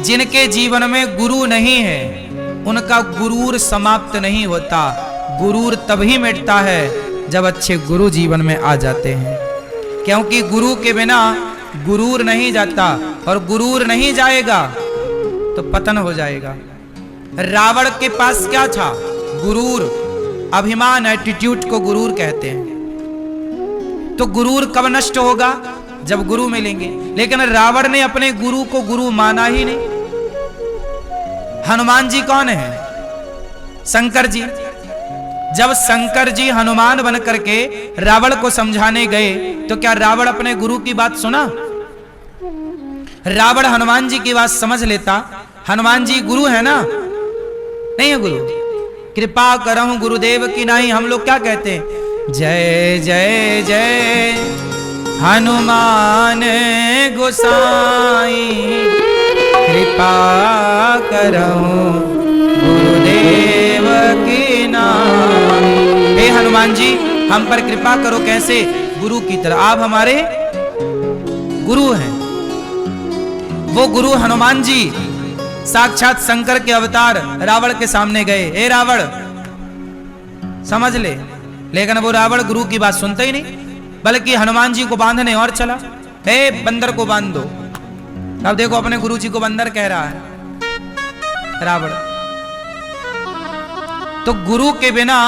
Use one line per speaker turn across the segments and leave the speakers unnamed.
जिनके जीवन में गुरु नहीं है उनका गुरूर समाप्त नहीं होता। गुरूर तभी मिटता है जब अच्छे गुरु जीवन में आ जाते हैं, क्योंकि गुरु के बिना गुरूर नहीं जाता, और गुरूर नहीं जाएगा तो पतन हो जाएगा। रावण के पास क्या था? गुरूर, अभिमान, एटीट्यूड को गुरूर कहते हैं। तो गुरूर कब नष्ट होगा? जब गुरु मिलेंगे। लेकिन रावण ने अपने गुरु को गुरु माना ही नहीं। हनुमान जी कौन है? शंकर जी। जब शंकर जी हनुमान बन करके रावण को समझाने गए तो क्या रावण अपने गुरु की बात सुना? रावण हनुमान जी की बात समझ लेता। हनुमान जी गुरु है ना? नहीं है गुरु। कृपा करहु गुरुदेव की नहीं। हम लोग क्या कहते हैं? जय जय जय हनुमान गोसाई, कृपा करहु गुरुदेव की नाई। हे हनुमान जी, हम पर कृपा करो। कैसे? गुरु की तरह। आप हमारे गुरु हैं। वो गुरु हनुमान जी साक्षात शंकर के अवतार रावण के सामने गए। ए रावण, समझ ले। लेकिन वो रावण गुरु की बात सुनता ही नहीं, बल्कि हनुमान जी को बांधने और चला। हे बंदर को बांध दो। अब देखो अपने गुरु जी को बंदर कह रहा है रावण। तो गुरु के बिना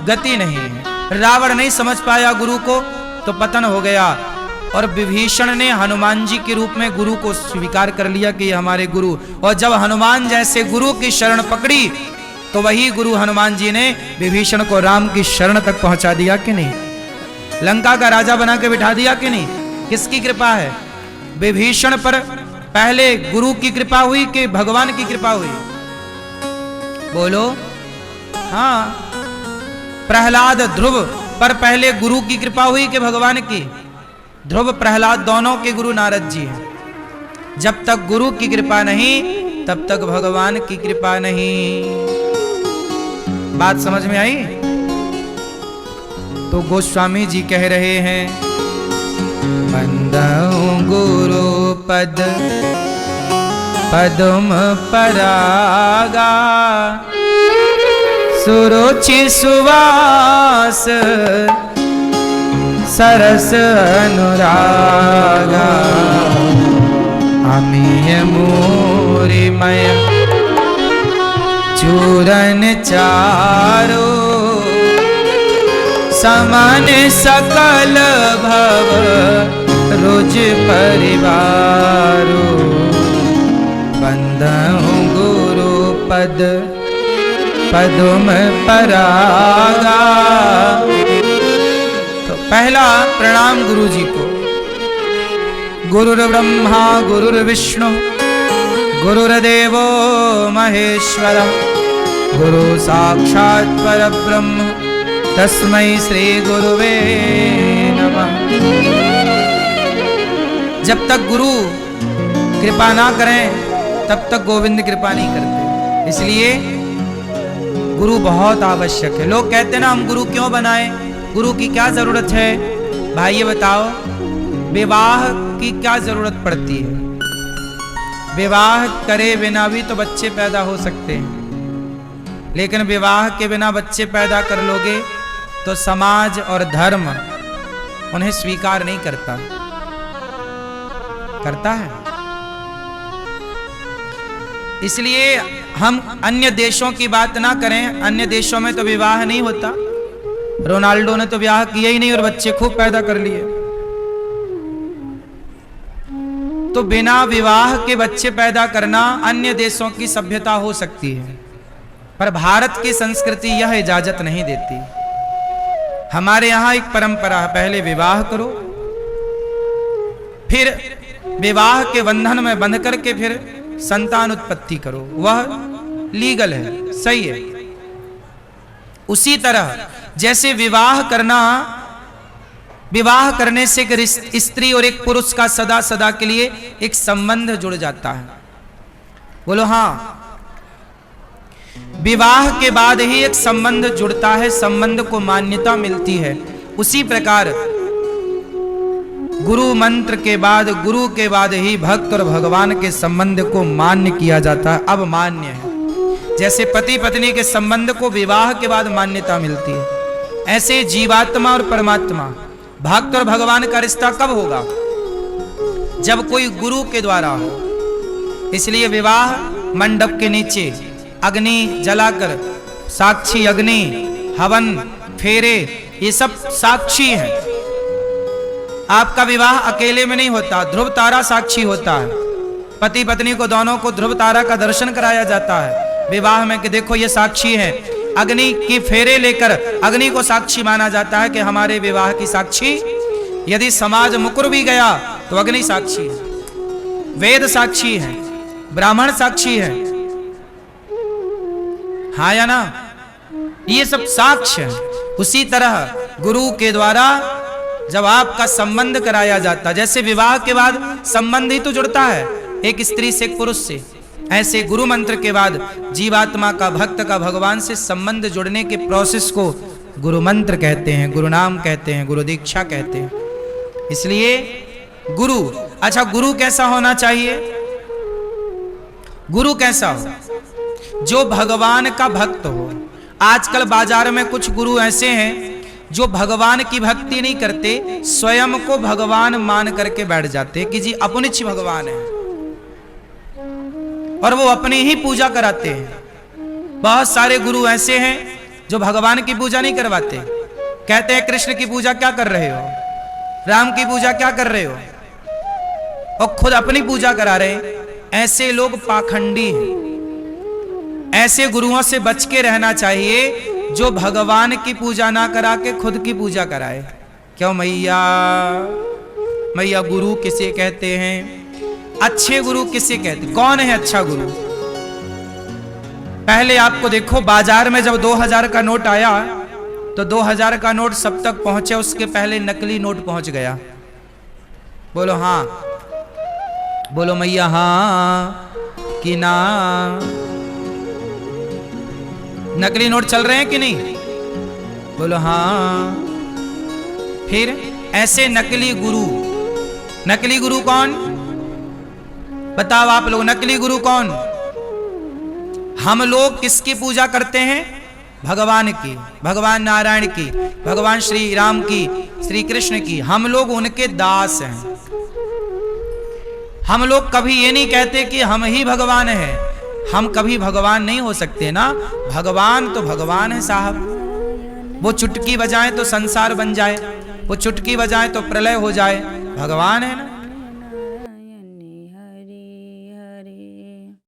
गति नहीं है। रावण नहीं समझ पाया गुरु को तो पतन हो गया। और विभीषण ने हनुमान जी के रूप में गुरु को स्वीकार कर लिया कि ये हमारे गुरु। और जब हनुमान जैसे गुरु की शरण पकड़ी तो वही गुरु हनुमान जी ने विभीषण को राम की शरण तक पहुंचा दिया कि नहीं? लंका का राजा बना के बिठा दिया कि नहीं? किसकी कृपा है? विभीषण पर पहले गुरु की कृपा हुई कि भगवान की कृपा हुई? बोलो। हाँ, प्रहलाद ध्रुव पर पहले गुरु की कृपा हुई कि भगवान की? ध्रुव प्रहलाद दोनों के गुरु नारद जी हैं। जब तक गुरु की कृपा नहीं तब तक भगवान की कृपा नहीं। बात समझ में आई? तो गोस्वामी जी कह रहे हैं, बंदहु गुरु पद पदम परागा, सुरुचि सुवास सरस अनुरागा, अमीय मूरिमय चूरन चारो, समान सकल भव रुज परिवारो, बंदहु गुरु पद पदम परागा। तो पहला प्रणाम गुरु जी को। गुरुर् ब्रह्मा गुरुर्विष्णु गुरुर्देवो महेश्वर, गुरु साक्षात् परब्रह्म तस्मै श्री गुरुवे नमः। जब तक गुरु कृपा ना करें तब तक गोविंद कृपा नहीं करते। इसलिए गुरु बहुत आवश्यक है। लोग कहते हैं ना हम गुरु क्यों बनाएं, गुरु की क्या जरूरत है? भाई ये बताओ, विवाह की क्या जरूरत पड़ती है? विवाह करे बिना भी तो बच्चे पैदा हो सकते हैं, लेकिन विवाह के बिना बच्चे पैदा कर लोगे तो समाज और धर्म उन्हें स्वीकार नहीं करता। करता है? इसलिए हम अन्य देशों की बात ना करें। अन्य देशों में तो विवाह नहीं होता। रोनाल्डो ने तो विवाह किया ही नहीं और बच्चे खूब पैदा कर लिए। तो बिना विवाह के बच्चे पैदा करना अन्य देशों की सभ्यता हो सकती है, पर भारत की संस्कृति यह इजाजत नहीं देती। हमारे यहां एक परंपरा है, पहले विवाह करो, फिर विवाह के बंधन में बंध करके फिर संतान उत्पत्ति करो। वह लीगल है, सही है। उसी तरह जैसे विवाह करना, विवाह करने से एक स्त्री और एक पुरुष का सदा सदा के लिए एक संबंध जुड़ जाता है। बोलो हाँ। विवाह के बाद ही एक संबंध जुड़ता है, संबंध को मान्यता मिलती है। उसी प्रकार गुरु मंत्र के बाद, गुरु के बाद ही भक्त और भगवान के संबंध को मान्य किया जाता है। अब मान्य है, जैसे पति पत्नी के संबंध को विवाह के बाद मान्यता मिलती है, ऐसे जीवात्मा और परमात्मा, भक्त और भगवान का रिश्ता कब होगा? जब कोई गुरु के द्वारा हो। इसलिए विवाह मंडप के नीचे अग्नि जलाकर, साक्षी अग्नि, हवन, फेरे, ये सब साक्षी है। आपका विवाह अकेले में नहीं होता, ध्रुव तारा साक्षी होता है। पति पत्नी को दोनों को ध्रुव तारा का दर्शन कराया जाता है विवाह में कि देखो ये साक्षी है। अग्नि की फेरे लेकर अग्नि को साक्षी माना जाता है कि हमारे विवाह की साक्षी। यदि समाज मुकर भी गया तो अग्नि साक्षी है, वेद साक्षी है, ब्राह्मण साक्षी है, हाँ या ना? ये सब साक्ष्य है। उसी तरह गुरु के द्वारा जब आपका संबंध कराया जाता, जैसे विवाह के बाद संबंध ही तो जुड़ता है एक स्त्री से एक पुरुष से, ऐसे गुरु मंत्र के बाद जीवात्मा का, भक्त का भगवान से संबंध जुड़ने के प्रोसेस को गुरु मंत्र कहते हैं, गुरु नाम कहते हैं, गुरु दीक्षा कहते हैं। इसलिए गुरु, अच्छा गुरु कैसा होना चाहिए? गुरु कैसा हो? जो भगवान का भक्त हो। आजकल बाजार में कुछ गुरु ऐसे हैं जो भगवान की भक्ति नहीं करते, स्वयं को भगवान मान करके बैठ जाते कि जी अपनिच भगवान है, और वो अपनी ही पूजा कराते हैं। बहुत सारे गुरु ऐसे हैं जो भगवान की पूजा नहीं करवाते, कहते हैं कृष्ण की पूजा क्या कर रहे हो, राम की पूजा क्या कर रहे हो, और खुद अपनी पूजा करा रहे हैं। ऐसे लोग पाखंडी हैं। ऐसे गुरुओं से बच के रहना चाहिए जो भगवान की पूजा ना करा के खुद की पूजा कराए। क्यों मैया? मैया गुरु किसे कहते हैं? अच्छे गुरु किसे कहते? कौन है अच्छा गुरु? पहले आपको देखो, बाजार में जब 2000 का नोट आया तो 2000 का नोट सब तक पहुंचे, उसके पहले नकली नोट पहुंच गया। बोलो हाँ, बोलो मैया हाँ कि ना? नकली नोट चल रहे हैं कि नहीं? बोलो हाँ। फिर ऐसे नकली गुरु, नकली गुरु कौन? बताओ आप लोग, नकली गुरु कौन? हम लोग किसकी पूजा करते हैं? भगवान की, भगवान नारायण की, भगवान श्री राम की, श्री कृष्ण की। हम लोग उनके दास हैं। हम लोग कभी ये नहीं कहते कि हम ही भगवान हैं। हम कभी भगवान नहीं हो सकते ना। भगवान तो भगवान है साहब। वो चुटकी बजाए तो संसार बन जाए, वो चुटकी बजाए तो प्रलय हो जाए, भगवान है ना।